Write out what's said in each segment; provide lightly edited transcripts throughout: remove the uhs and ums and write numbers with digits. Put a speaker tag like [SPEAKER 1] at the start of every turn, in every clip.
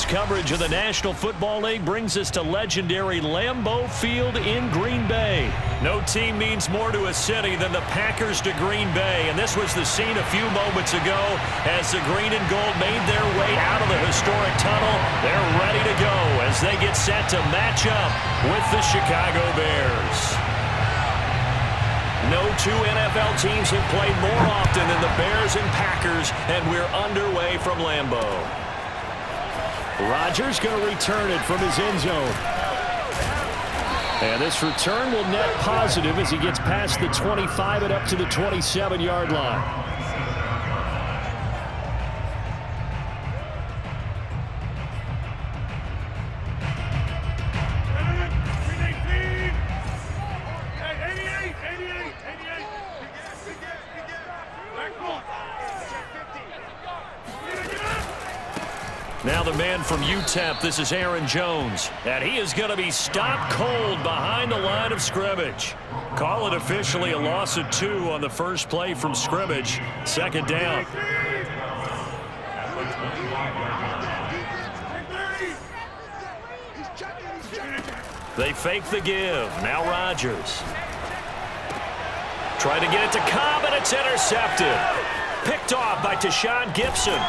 [SPEAKER 1] Tonight's coverage of the National Football League brings us to legendary Lambeau Field in Green Bay. No team means more to a city than the Packers to Green Bay, and this was the scene a few moments ago as the green and gold made their way out of the historic tunnel. They're ready to go as they get set to match up with the Chicago Bears. No two NFL teams have played more often than the Bears and Packers, and we're underway from Lambeau. Rodgers going to return it from his end zone. And this return will net positive as he gets past the 25 and up to the 27-yard line. Now the man from UTEP, this is Aaron Jones, and he is going to be stopped cold behind the line of scrimmage. Call it officially a loss of 2 on the first play from scrimmage. Second down. They fake the give. Now Rodgers. Trying to get it to Cobb, and it's intercepted. Picked off by Tashawn Gibson.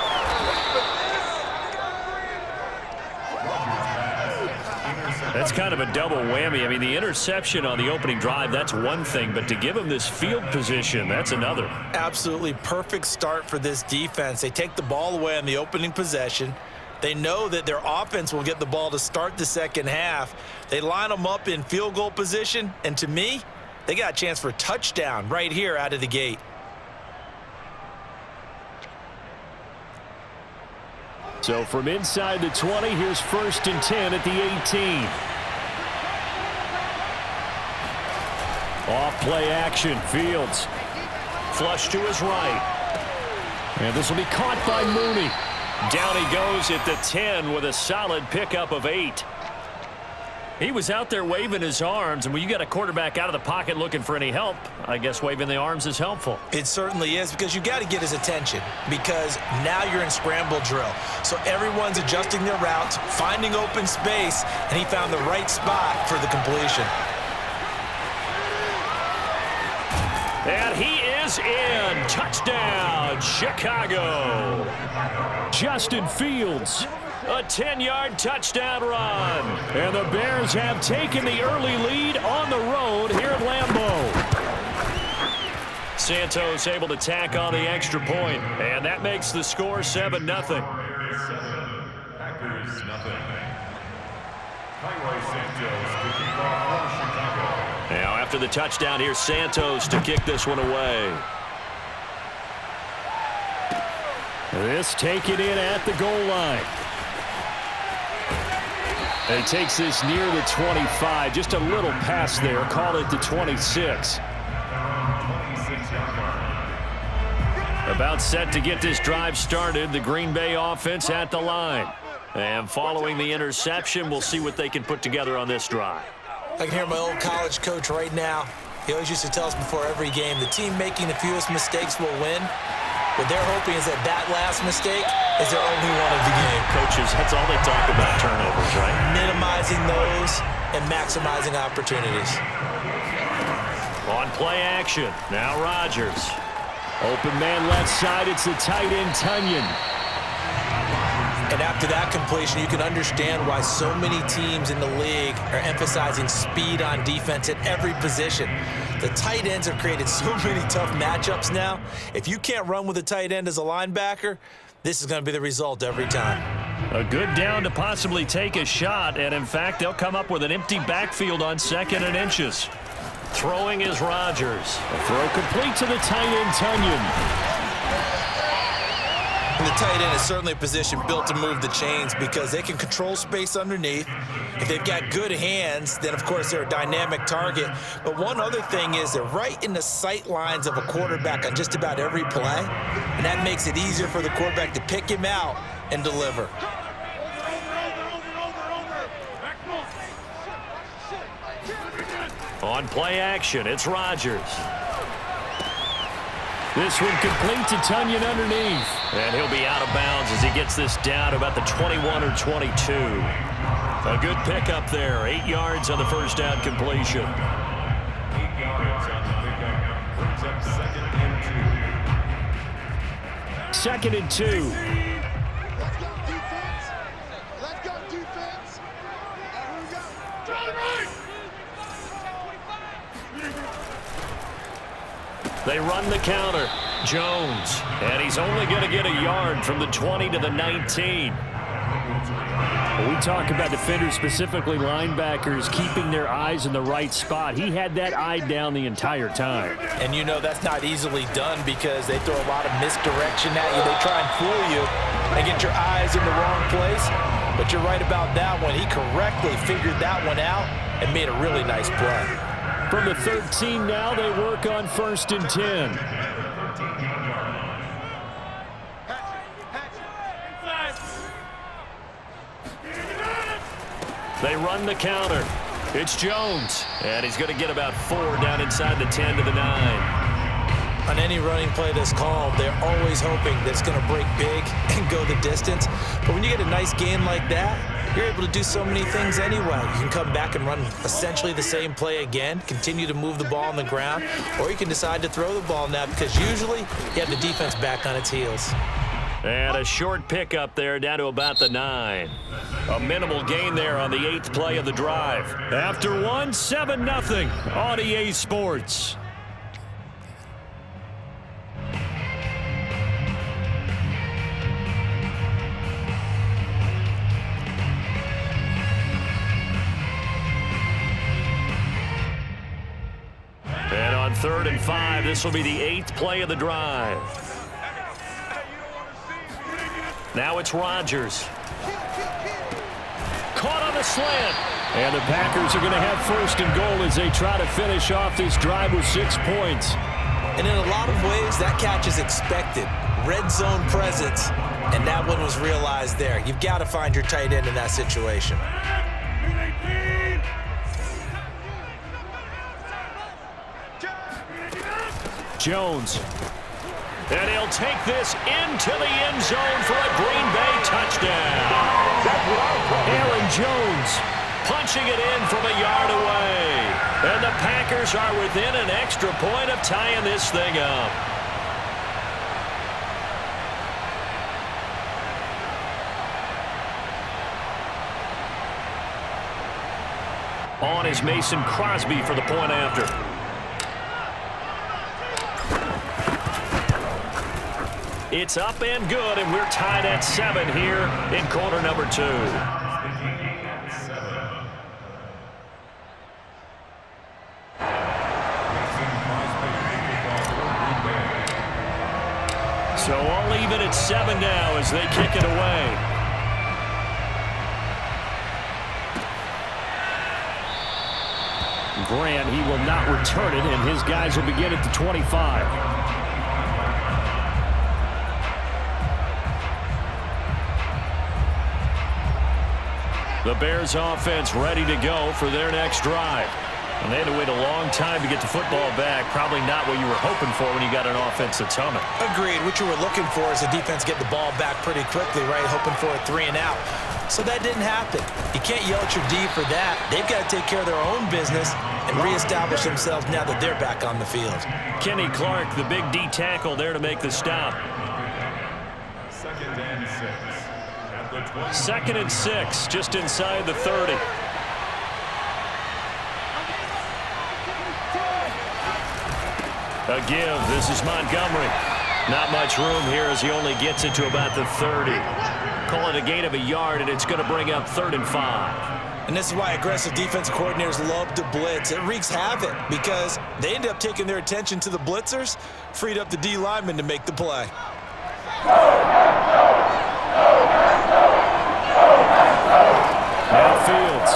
[SPEAKER 1] That's kind of a double whammy. I mean, the interception on the opening drive, that's one thing, but to give him this field position, that's another.
[SPEAKER 2] Absolutely perfect start for this defense. They take the ball away on the opening possession. They know that their offense will get the ball to start the second half. They line them up in field goal position, and to me, they got a chance for a touchdown right here out of the gate.
[SPEAKER 1] So from inside the 20, here's 1st and 10 at the 18. Off play action, Fields. Flush to his right. And this will be caught by Mooney. Down he goes at the 10 with a solid pickup of 8. He was out there waving his arms, and when you got a quarterback out of the pocket looking for any help, I guess waving the arms is helpful.
[SPEAKER 2] It certainly is, because you got to get his attention, because now you're in scramble drill. So everyone's adjusting their routes, finding open space, and he found the right spot for the completion.
[SPEAKER 1] And he is in. Touchdown, Chicago. Justin Fields. A 10-yard touchdown run. And the Bears have taken the early lead on the road here at Lambeau. Santos able to tack on the extra point, and that makes the score 7-0.
[SPEAKER 3] Packers nothing. Santos to kick off for Chicago.
[SPEAKER 1] Now after the touchdown, here's Santos to kick this one away. This taken in at the goal line. And he takes this near the 25, just a little past there. Call it the 26. About set to get this drive started. The Green Bay offense at the line. And following the interception, we'll see what they can put together on this drive.
[SPEAKER 2] I can hear my old college coach right now. He always used to tell us before every game, the team making the fewest mistakes will win. What they're hoping is that last mistake is their only one of the game.
[SPEAKER 1] Coaches, that's all they talk about, turnovers, right?
[SPEAKER 2] Minimizing those and maximizing opportunities.
[SPEAKER 1] On play action, now Rodgers. Open man left side, it's the tight end, Tunyon.
[SPEAKER 2] And after that completion, you can understand why so many teams in the league are emphasizing speed on defense at every position. The tight ends have created so many tough matchups now. If you can't run with a tight end as a linebacker, this is going to be the result every time.
[SPEAKER 1] A good down to possibly take a shot, and in fact, they'll come up with an empty backfield on 2nd and inches. Throwing is Rodgers. A throw complete to the tight end, Tunyon.
[SPEAKER 2] And the tight end is certainly a position built to move the chains because they can control space underneath. If they've got good hands, then of course they're a dynamic target. But one other thing is they're right in the sight lines of a quarterback on just about every play. And that makes it easier for the quarterback to pick him out and deliver.
[SPEAKER 1] On play action, it's Rodgers. This one complete to Tunyon underneath. And he'll be out of bounds as he gets this down to about the 21 or 22. A good pickup there. 8 yards on the first down completion.
[SPEAKER 3] 8 yards on the pickup. Brings up 2nd and 2.
[SPEAKER 1] 2nd and 2.
[SPEAKER 4] Let's go defense. Let's go defense. Here we go.
[SPEAKER 1] They run the counter. Jones. And he's only going to get a yard from the 20 to the 19. When we talk about defenders, specifically linebackers, keeping their eyes in the right spot. He had that eye down the entire time.
[SPEAKER 2] And you know that's not easily done because they throw a lot of misdirection at you. They try and fool you and get your eyes in the wrong place. But you're right about that one. He correctly figured that one out and made a really nice play.
[SPEAKER 1] From the 13 now, they work on 1st and 10. They run the counter. It's Jones. And he's going to get about 4 down inside the 10 to the 9.
[SPEAKER 2] On any running play that's called, they're always hoping that it's going to break big and go the distance. But when you get a nice gain like that, you're able to do so many things anyway. You can come back and run essentially the same play again, continue to move the ball on the ground, or you can decide to throw the ball now because usually you have the defense back on its heels.
[SPEAKER 1] And a short pickup there down to about the 9. A minimal gain there on the 8th play of the drive. After 1, 7-0 on EA Sports. And on 3rd and 5, this will be the 8th play of the drive. Now it's Rodgers. Caught on the slant. And the Packers are going to have 1st and goal as they try to finish off this drive with 6 points.
[SPEAKER 2] And in a lot of ways, that catch is expected. Red zone presence, and that one was realized there. You've got to find your tight end in that situation.
[SPEAKER 1] Jones. And he'll take this into the end zone for a Green Bay touchdown. Aaron Jones punching it in from a yard away. And the Packers are within an extra point of tying this thing up. On is Mason Crosby for the point after. It's up and good, and we're tied at 7 here in quarter number 2. So all even at 7 now as they kick it away. Grant, he will not return it, and his guys will begin at the 25. The Bears offense ready to go for their next drive. And they had to wait a long time to get the football back. Probably not what you were hoping for when you got an offense that's humming.
[SPEAKER 2] Agreed. What you were looking for is the defense get the ball back pretty quickly, right? Hoping for a 3 and out. So that didn't happen. You can't yell at your D for that. They've got to take care of their own business and reestablish themselves now that they're back on the field.
[SPEAKER 1] Kenny Clark, the big D tackle there to make the stop.
[SPEAKER 3] 2nd and 6.
[SPEAKER 1] 2nd and 6, just inside the 30. A give. This is Montgomery. Not much room here as he only gets it to about the 30. Call it a gain of a yard, and it's going to bring up 3rd and 5.
[SPEAKER 2] And this is why aggressive defensive coordinators love to blitz. It wreaks havoc because they end up taking their attention to the blitzers, freed up the D lineman to make the play. Now
[SPEAKER 1] Fields.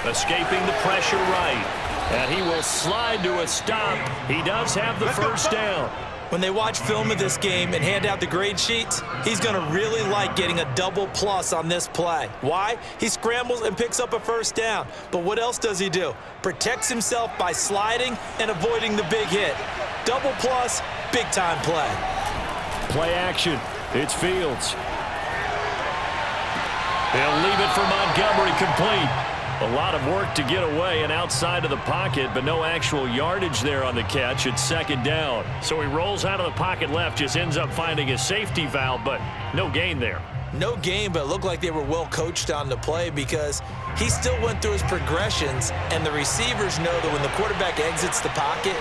[SPEAKER 1] A escaping the pressure right. And he will slide to a stop. He does have the first down.
[SPEAKER 2] When they watch film of this game and hand out the grade sheets, he's going to really like getting a double plus on this play. Why? He scrambles and picks up a first down. But what else does he do? Protects himself by sliding and avoiding the big hit. Double plus, big-time play.
[SPEAKER 1] Play action. It's Fields. They'll leave it for Montgomery complete. A lot of work to get away and outside of the pocket, but no actual yardage there on the catch. It's second down. So he rolls out of the pocket left, just ends up finding a safety valve, but no gain there.
[SPEAKER 2] No gain, but it looked like they were well coached on the play because he still went through his progressions, and the receivers know that when the quarterback exits the pocket,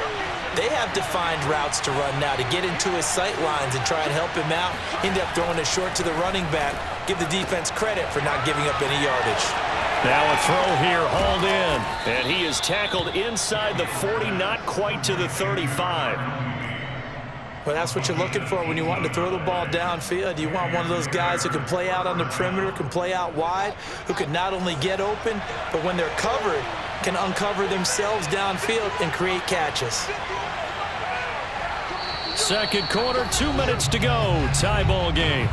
[SPEAKER 2] they have defined routes to run now to get into his sight lines and try and help him out. End up throwing it short to the running back. Give the defense credit for not giving up any yardage.
[SPEAKER 1] Now a throw here, hauled in. And he is tackled inside the 40, not quite to the 35.
[SPEAKER 2] Well, that's what you're looking for when you want to throw the ball downfield. You want one of those guys who can play out on the perimeter, can play out wide, who can not only get open, but when they're covered, can uncover themselves downfield and create catches.
[SPEAKER 1] Second quarter, 2 minutes to go. Tie ball game.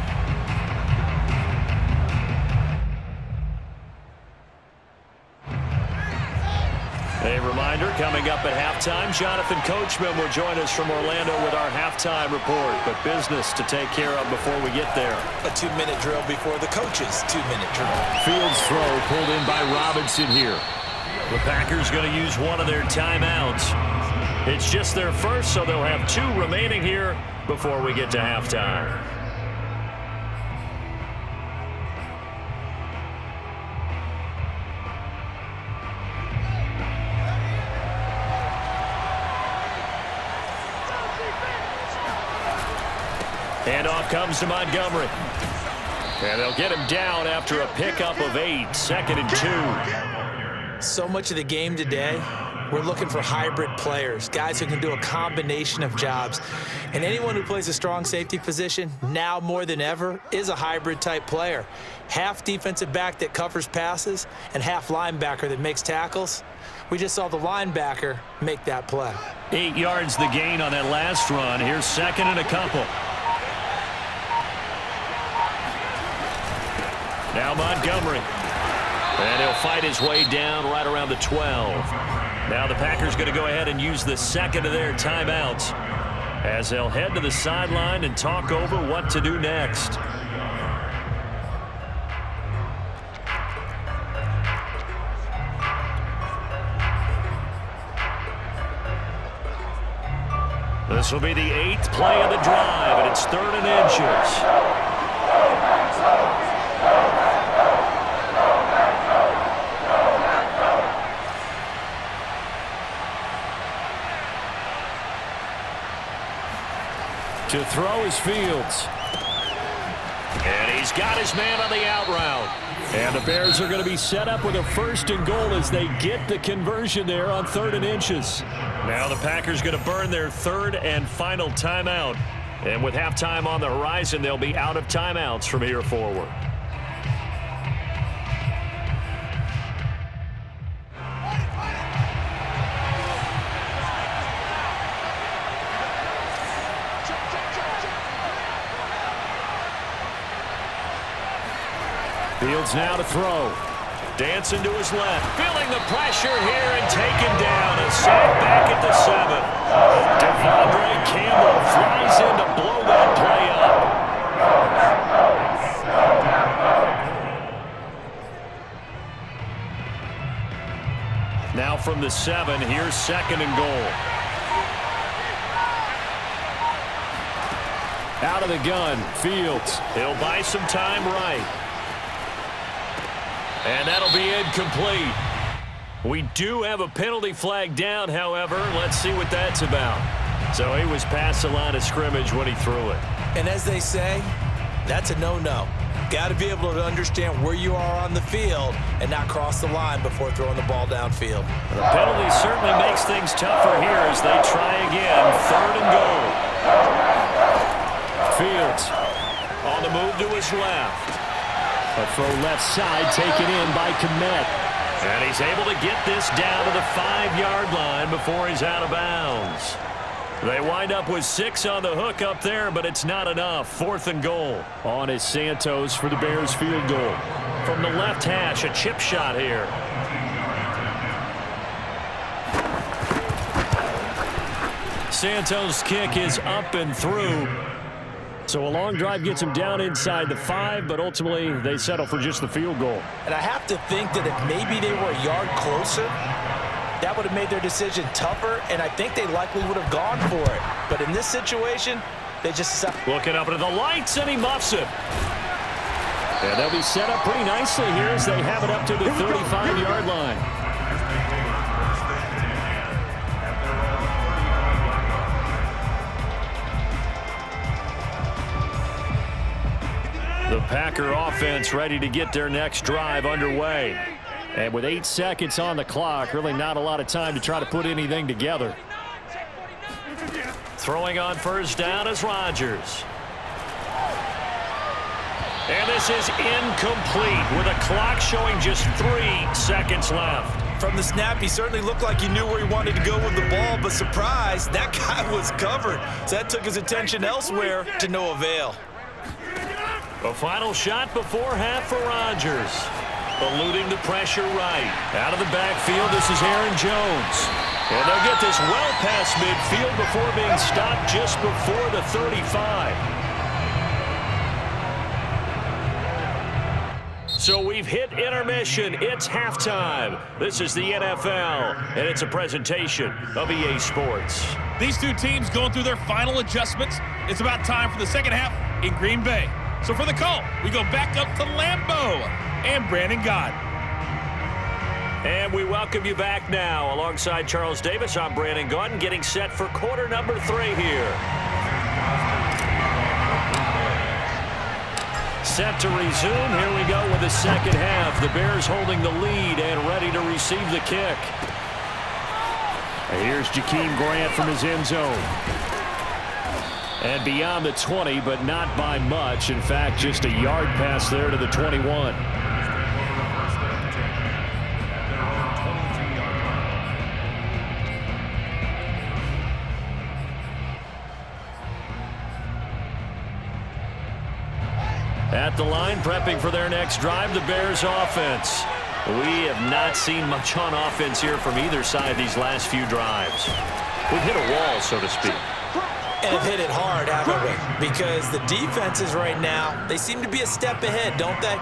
[SPEAKER 1] A reminder, coming up at halftime, Jonathan Coachman will join us from Orlando with our halftime report, but business to take care of before we get there.
[SPEAKER 2] A 2-minute drill before the coach's 2-minute drill.
[SPEAKER 1] Fields throw pulled in by Robinson here. The Packers going to use one of their timeouts. It's just their first, so they'll have 2 remaining here before we get to halftime. And off comes to Montgomery. And they'll get him down after a pickup of 8, 2nd and 2.
[SPEAKER 2] So much of the game today, we're looking for hybrid players, guys who can do a combination of jobs. And anyone who plays a strong safety position, now more than ever, is a hybrid type player. Half defensive back that covers passes and half linebacker that makes tackles. We just saw the linebacker make that play.
[SPEAKER 1] 8 yards the gain on that last run. Here's 2nd and a couple. Now Montgomery. And he'll fight his way down right around the 12. Now the Packers going to go ahead and use the second of their timeouts as they'll head to the sideline and talk over what to do next. This will be the 8th play of the drive, and it's 3rd and inches. To throw is Fields. And he's got his man on the out route. And the Bears are going to be set up with a 1st and goal as they get the conversion there on 3rd and inches. Now the Packers going to burn their 3rd and final timeout. And with halftime on the horizon, they'll be out of timeouts from here forward. Fields now to throw. Dancing to his left. Feeling the pressure here and taken down. A sack back at the 7. Devondre Campbell flies in to blow that play up. Now from the 7, here's 2nd and goal. Out of the gun, Fields. He'll buy some time right. And that'll be incomplete. We do have a penalty flag down, however. Let's see what that's about. So he was past the line of scrimmage when he threw it.
[SPEAKER 2] And as they say, that's a no-no. Got to be able to understand where you are on the field and not cross the line before throwing the ball downfield.
[SPEAKER 1] The penalty certainly makes things tougher here as they try again. 3rd and goal. Fields on the move to his left. A throw left side taken in by Kmet. And he's able to get this down to the 5-yard line before he's out of bounds. They wind up with 6 on the hook up there, but it's not enough. 4th and goal. On is Santos for the Bears field goal. From the left hash, a chip shot here. Santos' kick is up and through. So a long drive gets him down inside the 5, but ultimately they settle for just the field goal.
[SPEAKER 2] And I have to think that if maybe they were a yard closer, that would have made their decision tougher, and I think they likely would have gone for it. But in this situation, they just...
[SPEAKER 1] Looking up into the lights, and he muffs it. And they'll be set up pretty nicely here as they have it up to the 35-yard line. The Packer offense ready to get their next drive underway. And with 8 seconds on the clock, really not a lot of time to try to put anything together. Throwing on first down is Rodgers. And this is incomplete with a clock showing just 3 seconds left.
[SPEAKER 2] From the snap, he certainly looked like he knew where he wanted to go with the ball, but surprise, that guy was covered. So that took his attention elsewhere to no avail.
[SPEAKER 1] A final shot before half for Rodgers. Eluding the pressure right. Out of the backfield, this is Aaron Jones. And they'll get this well past midfield before being stopped just before the 35. So we've hit intermission. It's halftime. This is the NFL, and it's a presentation of EA Sports.
[SPEAKER 5] These two teams going through their final adjustments. It's about time for the second half in Green Bay. So for the call, we go back up to Lambeau and Brandon Gott.
[SPEAKER 1] And we welcome you back now. Alongside Charles Davis, I'm Brandon Gott, getting set for quarter number 3 here. Set to resume. Here we go with the second half. The Bears holding the lead and ready to receive the kick. Here's Jakeem Grant from his end zone. And beyond the 20, but not by much. In fact, just a yard pass there to the 21. At the line, prepping for their next drive, the Bears offense. We have not seen much on offense here from either side these last few drives. We've hit a wall, so to speak.
[SPEAKER 2] And hit it hard, haven't we? Because the defenses right now, they seem to be a step ahead, don't they?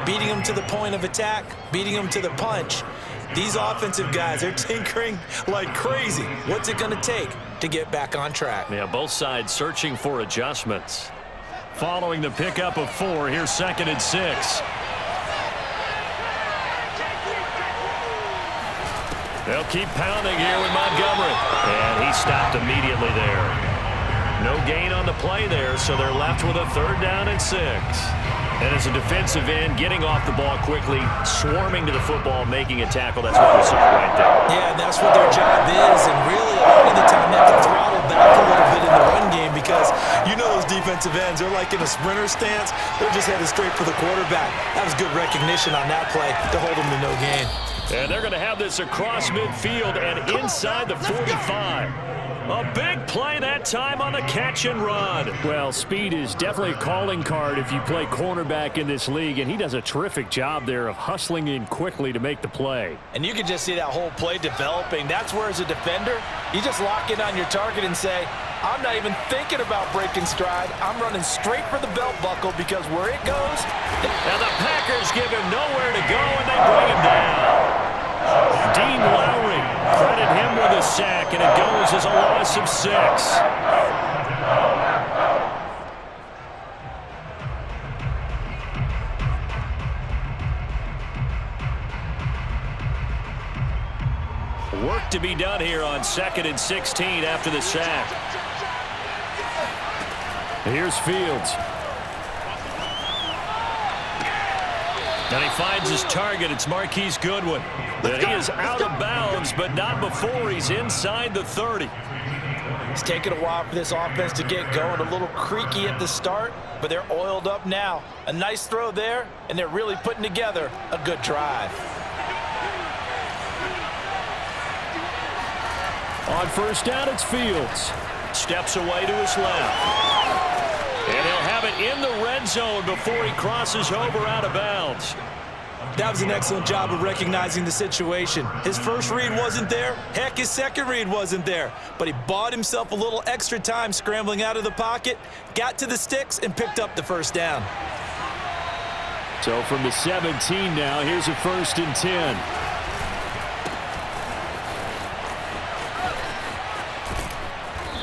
[SPEAKER 2] Beating them to the point of attack, beating them to the punch. These offensive guys, they're tinkering like crazy. What's it going to take to get back on track?
[SPEAKER 1] Yeah, both sides searching for adjustments. Following the pickup of 4, here's 2nd and 6. They'll keep pounding here with Montgomery. And he stopped immediately there. No gain on the play there, so they're left with a 3rd down and 6. And as a defensive end, getting off the ball quickly, swarming to the football, making a tackle, that's what we saw right there.
[SPEAKER 2] Yeah, that's what their job is, and really a lot of the time they have to throttle back a little bit in the run game because you know those defensive ends, they're like in a sprinter stance. They're just headed straight for the quarterback. That was good recognition on that play to hold them to no gain.
[SPEAKER 1] And they're going to have this across midfield and inside the 45. A big play that time on the catch and run. Well, speed is definitely a calling card if you play cornerback in this league, and he does a terrific job there of hustling in quickly to make the play.
[SPEAKER 2] And you can just see that whole play developing. That's where, as a defender, you just lock in on your target and say, I'm not even thinking about breaking stride. I'm running straight for the belt buckle because where it goes...
[SPEAKER 1] And the Packers give him nowhere to go, and they bring him down. Dean Lowry, credit him with a sack, and it goes as a loss of 6. Work to be done here on 2nd and 16 after the sack. Here's Fields. And he finds his target. It's Marquise Goodwin. And he is out of bounds, but not before he's inside the 30.
[SPEAKER 2] It's taken a while for this offense to get going. A little creaky at the start, but they're oiled up now. A nice throw there, and they're really putting together a good drive.
[SPEAKER 1] On first down, it's Fields. Steps away to his left. And he'll have it in the red zone before he crosses over out of bounds.
[SPEAKER 2] That was an excellent job of recognizing the situation. His first read wasn't there. Heck, his second read wasn't there. But he bought himself a little extra time scrambling out of the pocket, got to the sticks, and picked up the first down.
[SPEAKER 1] So from the 17 now, here's a 1st and 10.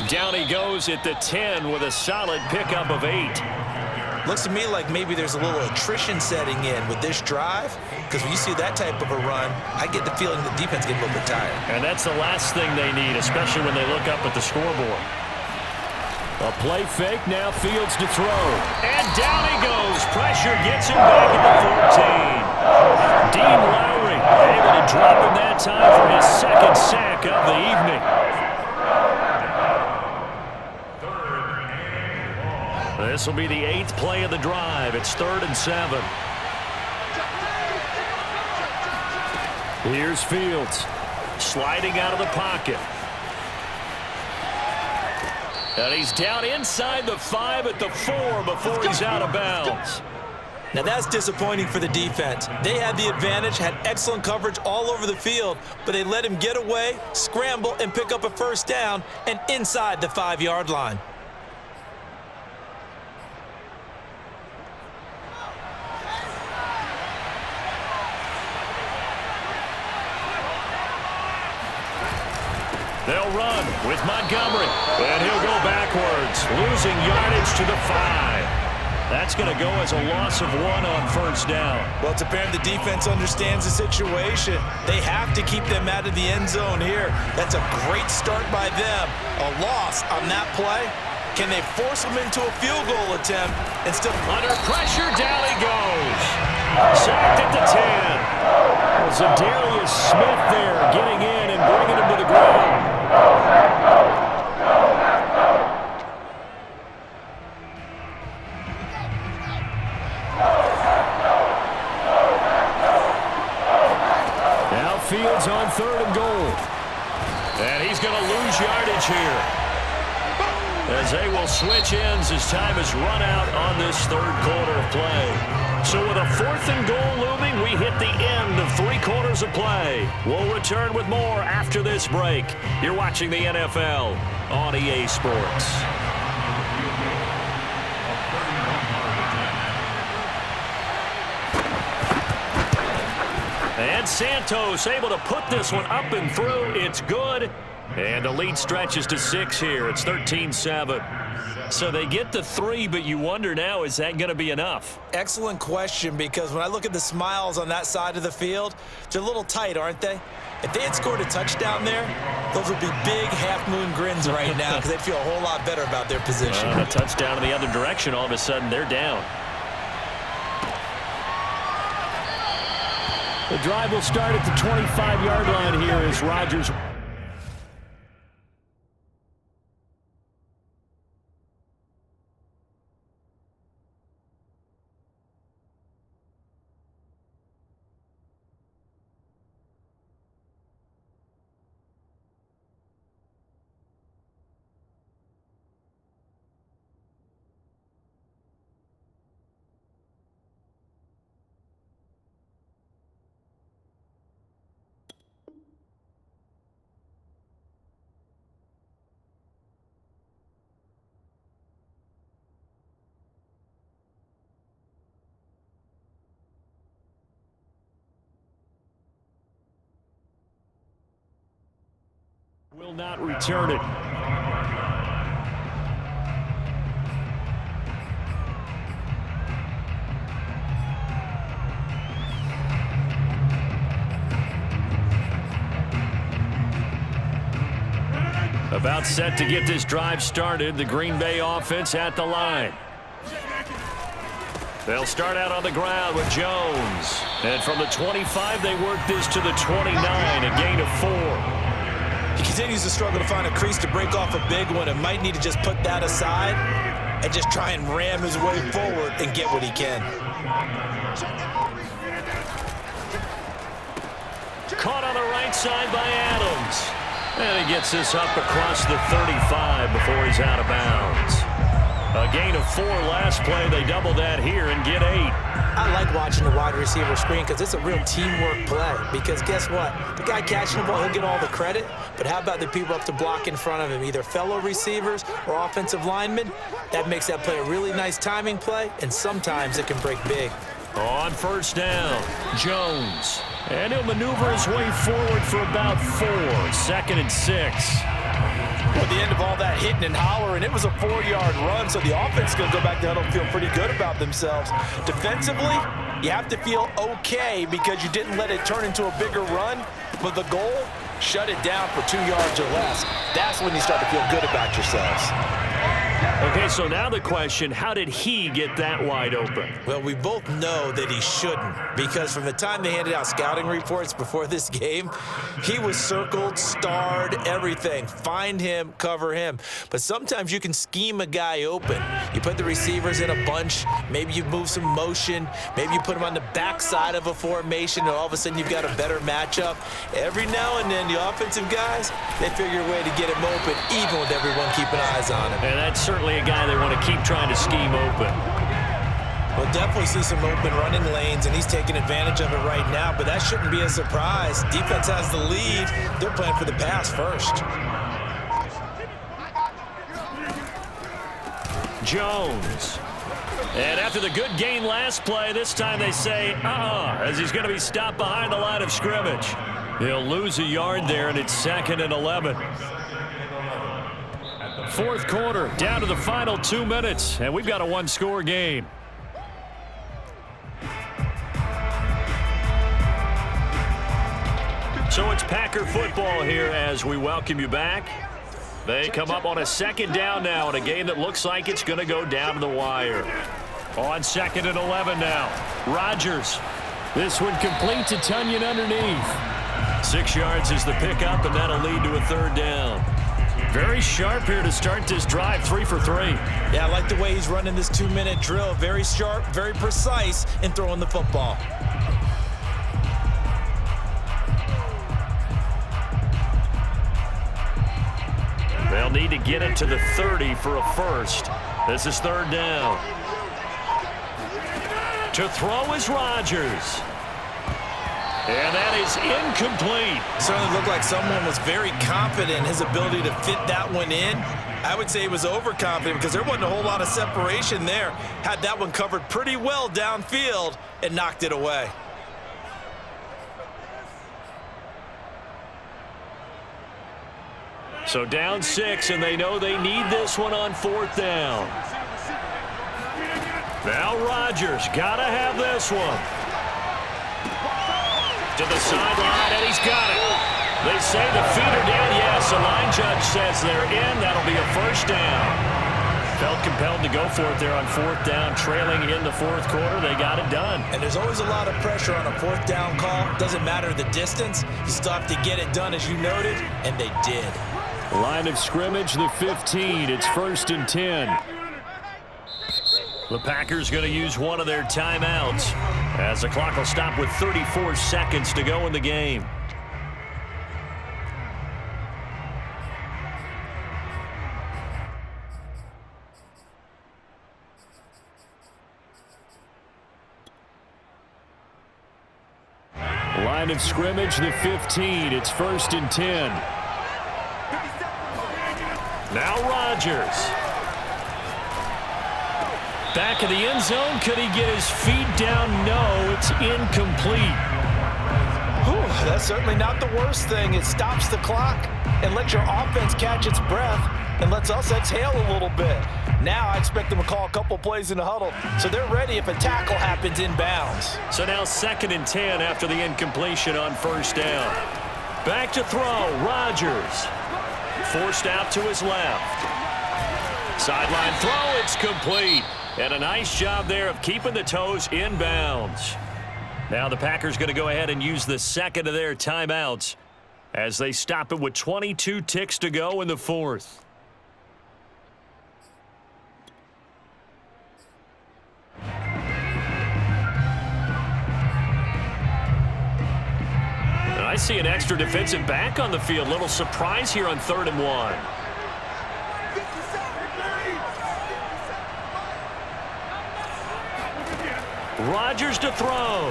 [SPEAKER 1] Down he goes at the 10 with a solid pickup of 8.
[SPEAKER 2] Looks to me like maybe there's a little attrition setting in with this drive, because when you see that type of a run, I get the feeling the defense getting a little bit tired.
[SPEAKER 1] And that's the last thing they need, especially when they look up at the scoreboard. A play fake, now Fields to throw. And down he goes. Pressure gets him back at the 14. Dean Lowry able to drop him that time for his second sack of the evening. This will be the 8th play of the drive. It's 3rd and 7. Here's Fields. Sliding out of the pocket. And he's down inside the 5 at the 4 before he's out of bounds.
[SPEAKER 2] Now that's disappointing for the defense. They had the advantage, had excellent coverage all over the field, but they let him get away, scramble, and pick up a first down, and inside the 5-yard line.
[SPEAKER 1] They'll run with Montgomery, and he'll go backwards, losing yardage to the 5. That's going to go as a loss of 1 on first down.
[SPEAKER 2] Well, it's apparent the defense understands the situation. They have to keep them out of the end zone here. That's a great start by them. A loss on that play. Can they force them into a field goal attempt and still...
[SPEAKER 1] Under pressure, down he goes. Sacked at the 10. Well, Zadarius Smith there getting in and bringing him to the ground. Now Fields on 3rd and goal. And he's going to lose yardage here, as they will switch ends as time has run out on this 3rd quarter of play. So with a 4th and goal looming, we hit the end of 3 quarters of play. We'll return with more after this break. You're watching the NFL on EA Sports. And Santos able to put this one up and through. It's good. And the lead stretches to 6 here. It's 13-7. So they get the 3, but you wonder now, is that going to be enough?
[SPEAKER 2] Excellent question, because when I look at the smiles on that side of the field, they're a little tight, aren't they? If they had scored a touchdown there, those would be big half-moon grins right now, because they'd feel a whole lot better about their position.
[SPEAKER 1] A touchdown in the other direction, all of a sudden they're down. The drive will start at the 25-yard line here as Rodgers... will not return it. About set to get this drive started. The Green Bay offense at the line. They'll start out on the ground with Jones. And from the 25, they work this to the 29, a gain of 4.
[SPEAKER 2] He continues to struggle to find a crease to break off a big one and might need to just put that aside and just try and ram his way forward and get what he can.
[SPEAKER 1] Caught on the right side by Adams. And he gets this up across the 35 before he's out of bounds. A gain of 4 last play. They double that here and get 8.
[SPEAKER 2] I like watching the wide receiver screen because it's a real teamwork play. Because guess what? The guy catching the ball, he'll get all the credit. But how about the people up to block in front of him, either fellow receivers or offensive linemen? That makes that play a really nice timing play, and sometimes it can break big.
[SPEAKER 1] On first down, Jones. And he'll maneuver his way forward for about 4. 2nd and 6.
[SPEAKER 2] At the end of all that hitting and hollering, it was a 4-yard run, so the offense is going to go back to huddle and feel pretty good about themselves. Defensively, you have to feel okay because you didn't let it turn into a bigger run, but the goal, shut it down for 2 yards or less. That's when you start to feel good about yourselves.
[SPEAKER 1] Okay, so now the question, how did he get that wide open?
[SPEAKER 2] Well, we both know that he shouldn't, because from the time they handed out scouting reports before this game, he was circled, starred, everything. Find him, cover him. But sometimes you can scheme a guy open. You put the receivers in a bunch, maybe you move some motion, maybe you put him on the backside of a formation, and all of a sudden you've got a better matchup. Every now and then, the offensive guys, they figure a way to get him open, even with everyone keeping eyes on him.
[SPEAKER 1] And that's certainly a guy they want to keep trying to scheme open.
[SPEAKER 2] We'll definitely see some open running lanes, and he's taking advantage of it right now, but that shouldn't be a surprise. Defense has the lead. They're playing for the pass first.
[SPEAKER 1] Jones. And after the good gain last play, this time they say, as he's going to be stopped behind the line of scrimmage. He'll lose a yard there, and it's 2nd and 11. 4th quarter, down to the final 2 minutes, and we've got a 1-score game. So it's Packer football here as we welcome you back. They come up on a 2nd down now in a game that looks like it's going to go down to the wire. On 2nd and 11 now, Rodgers. This one complete to Tunyon underneath. 6 yards is the pickup, and that'll lead to a 3rd down. Very sharp here to start this drive, 3 for 3.
[SPEAKER 2] Yeah, I like the way he's running this 2-minute drill. Very sharp, very precise in throwing the football.
[SPEAKER 1] They'll need to get it to the 30 for a first. This is 3rd down. To throw is Rodgers. And that is incomplete.
[SPEAKER 2] Certainly looked like someone was very confident in his ability to fit that one in. I would say he was overconfident because there wasn't a whole lot of separation there. Had that one covered pretty well downfield and knocked it away.
[SPEAKER 1] So down 6, and they know they need this one on 4th down. Now Rodgers got to have this one. To the sideline, and he's got it. They say the feet are down. Yes, the line judge says they're in. That'll be a 1st down. Felt compelled to go for it there on 4th down, trailing in the 4th quarter. They got it done.
[SPEAKER 2] And there's always a lot of pressure on a 4th down call. Doesn't matter the distance. You still have to get it done, as you noted, and they did.
[SPEAKER 1] Line of scrimmage, the 15. It's 1st and 10. The Packers going to use one of their timeouts as the clock will stop with 34 seconds to go in the game. Line of scrimmage, the 15. It's 1st and 10. Now Rodgers. Back of the end zone. Could he get his feet down? No, it's incomplete.
[SPEAKER 2] Whew, that's certainly not the worst thing. It stops the clock and lets your offense catch its breath and lets us exhale a little bit. Now I expect them to call a couple plays in the huddle, so they're ready if a tackle happens inbounds.
[SPEAKER 1] So now 2nd and 10 after the incompletion on 1st down. Back to throw, Rodgers. Forced out to his left. Sideline throw, it's complete. And a nice job there of keeping the toes inbounds. Now the Packers going to go ahead and use the 2nd of their timeouts as they stop it with 22 ticks to go in the 4th. I see an extra defensive back on the field. Little surprise here on 3rd and 1. Rodgers to throw.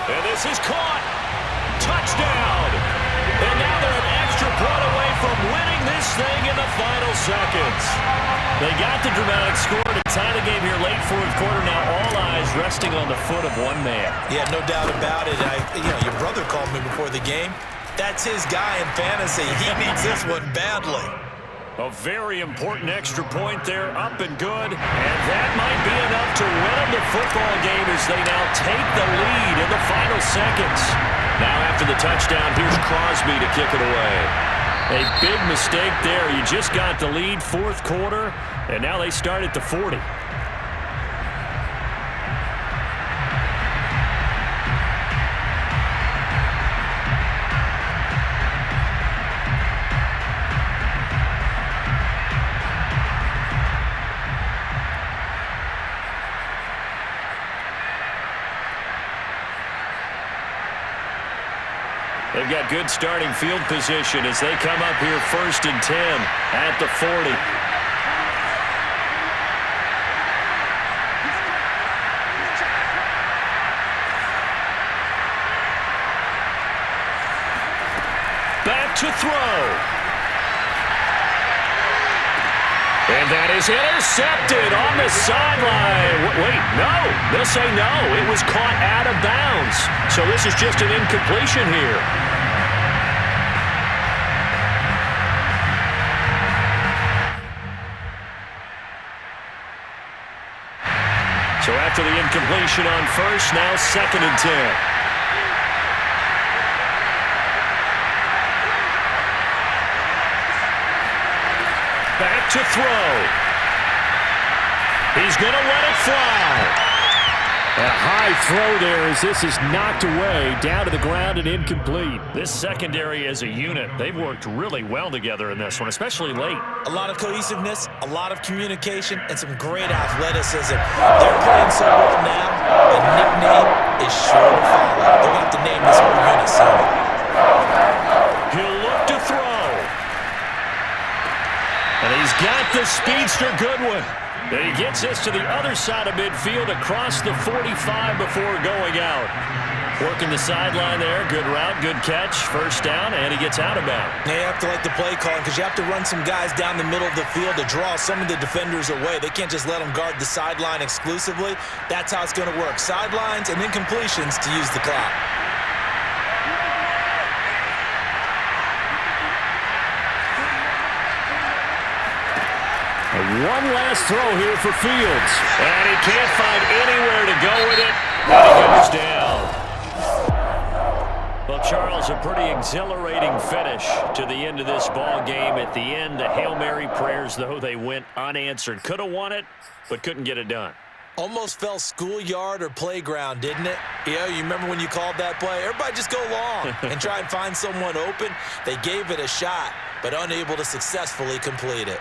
[SPEAKER 1] And this is caught. Touchdown. And now they're an extra point away from winning this thing in the final seconds. They got the dramatic score to tie the game here late 4th quarter. Now all eyes resting on the foot of one man.
[SPEAKER 2] Yeah, no doubt about it. Your brother called me before the game. That's his guy in fantasy. He needs this one badly.
[SPEAKER 1] A very important extra point there, up and good. And that might be enough to win them the football game as they now take the lead in the final seconds. Now after the touchdown, here's Crosby to kick it away. A big mistake there. You just got the lead 4th quarter, and now they start at the 40. They've got good starting field position as they come up here 1st and 10 at the 40. Back to throw. And that is intercepted on the sideline. Wait, no. They'll say no. It was caught out of bounds. So this is just an incompletion here. So after the incompletion on 1st, now 2nd and 10. Back to throw. He's going to let it fly. A high throw there as this is knocked away, down to the ground and incomplete. This secondary as a unit, they've worked really well together in this one, especially late.
[SPEAKER 2] A lot of cohesiveness, a lot of communication, and some great athleticism. They're playing so well now, a nickname is sure to follow. They're going to have to name this whole unit soon.
[SPEAKER 1] He'll look to throw. And he's got the speedster Goodwin. And he gets this to the other side of midfield across the 45 before going out. Working the sideline there. Good route, good catch. 1st down, and he gets out of bounds.
[SPEAKER 2] Yeah, you have to like the play calling because you have to run some guys down the middle of the field to draw some of the defenders away. They can't just let them guard the sideline exclusively. That's how it's going to work. Sidelines and incompletions to use the clock.
[SPEAKER 1] One last throw here for Fields. And he can't find anywhere to go with it. And he goes down. Well, Charles, a pretty exhilarating finish to the end of this ball game. At the end, the Hail Mary prayers, though, they went unanswered. Could have won it, but couldn't get it done.
[SPEAKER 2] Almost fell schoolyard or playground, didn't it? Yeah, you remember when you called that play? Everybody just go long and try and find someone open. They gave it a shot, but unable to successfully complete it.